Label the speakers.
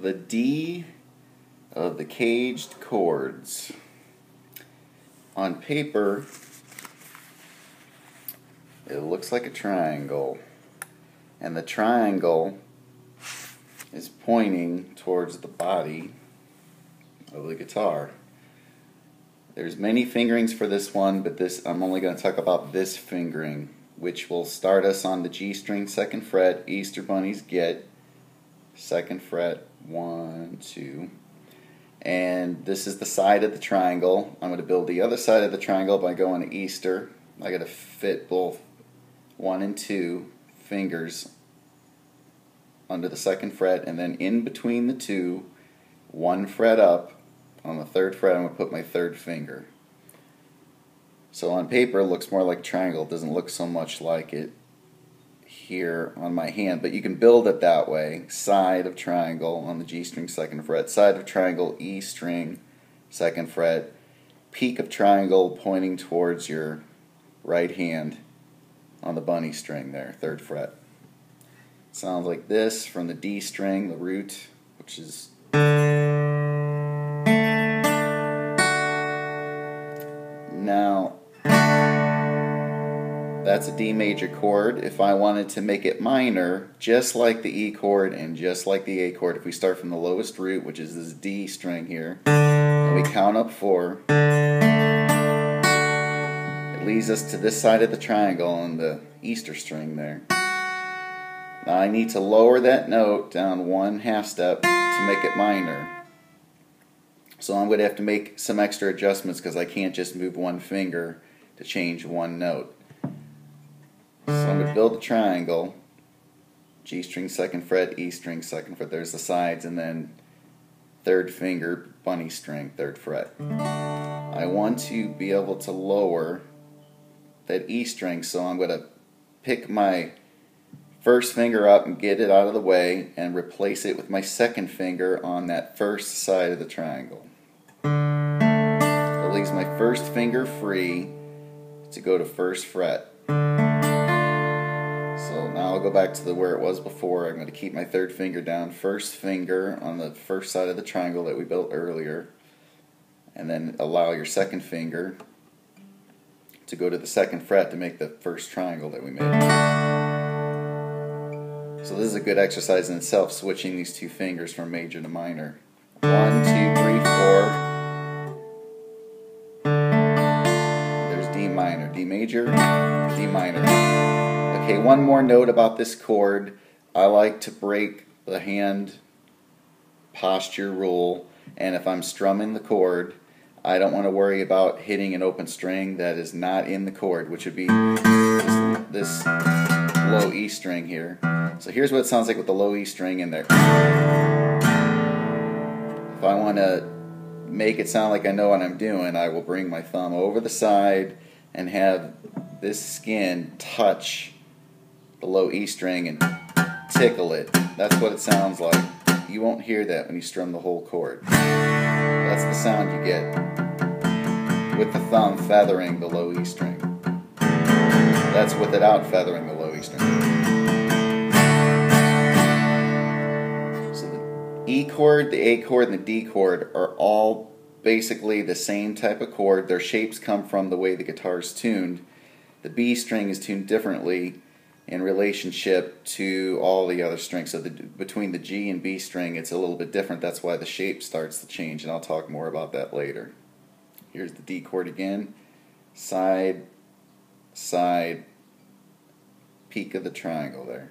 Speaker 1: the D of the caged chords. On paper, it looks like a triangle, and the triangle is pointing towards the body of the guitar. There's many fingerings for this one, but I'm only going to talk about this fingering, which will start us on the G string, 2nd fret, Easter bunnies get, 2nd fret, 1, 2, and this is the side of the triangle. I'm going to build the other side of the triangle by going to Easter. I got to fit both 1 and 2 fingers under the 2nd fret, and then in between the two, 1 fret up on the 3rd fret, I'm going to put my 3rd finger. So on paper it looks more like a triangle. It doesn't look so much like it here on my hand, but you can build it that way. Side of triangle on the G string, 2nd fret, side of triangle, E string, 2nd fret, peak of triangle pointing towards your right hand on the bunny string there, 3rd fret. Sounds like this from the D string, the root, which is now that's a D major chord. If I wanted to make it minor, just like the E chord and just like the A chord, if we start from the lowest root, which is this D string here, and we count up 4, it leads us to this side of the triangle on the Easter string there. Now I need to lower that note down 1/2 step to make it minor. So I'm going to have to make some extra adjustments because I can't just move 1 finger to change 1 note. So I'm going to build a triangle, G string, 2nd fret, E string, 2nd fret, there's the sides, and then 3rd finger, bunny string, 3rd fret. I want to be able to lower that E string, so I'm going to pick my 1st finger up and get it out of the way and replace it with my 2nd finger on that 1st side of the triangle. It leaves my 1st finger free to go to 1st fret. So now I'll go back to where it was before. I'm going to keep my 3rd finger down, 1st finger on the 1st side of the triangle that we built earlier, and then allow your 2nd finger to go to the 2nd fret to make the 1st triangle that we made. So this is a good exercise in itself, switching these 2 fingers from major to minor. 1, 2, 3, 4. There's D minor, D major, D minor. Okay, one more note about this chord. I like to break the hand posture rule, and if I'm strumming the chord, I don't want to worry about hitting an open string that is not in the chord, which would be this low E string here. So here's what it sounds like with the low E string in there. If I want to make it sound like I know what I'm doing, I will bring my thumb over the side and have this skin touch the low E string and tickle it. That's what it sounds like. You won't hear that when you strum the whole chord. That's the sound you get with the thumb feathering the low E string. That's with it out feathering the low E string. So the E chord, the A chord, and the D chord are all basically the same type of chord. Their shapes come from the way the guitar is tuned. The B string is tuned differently in relationship to all the other strings. So between the G and B string, it's a little bit different. That's why the shape starts to change, and I'll talk more about that later. Here's the D chord again. Side, side, peak of the triangle there.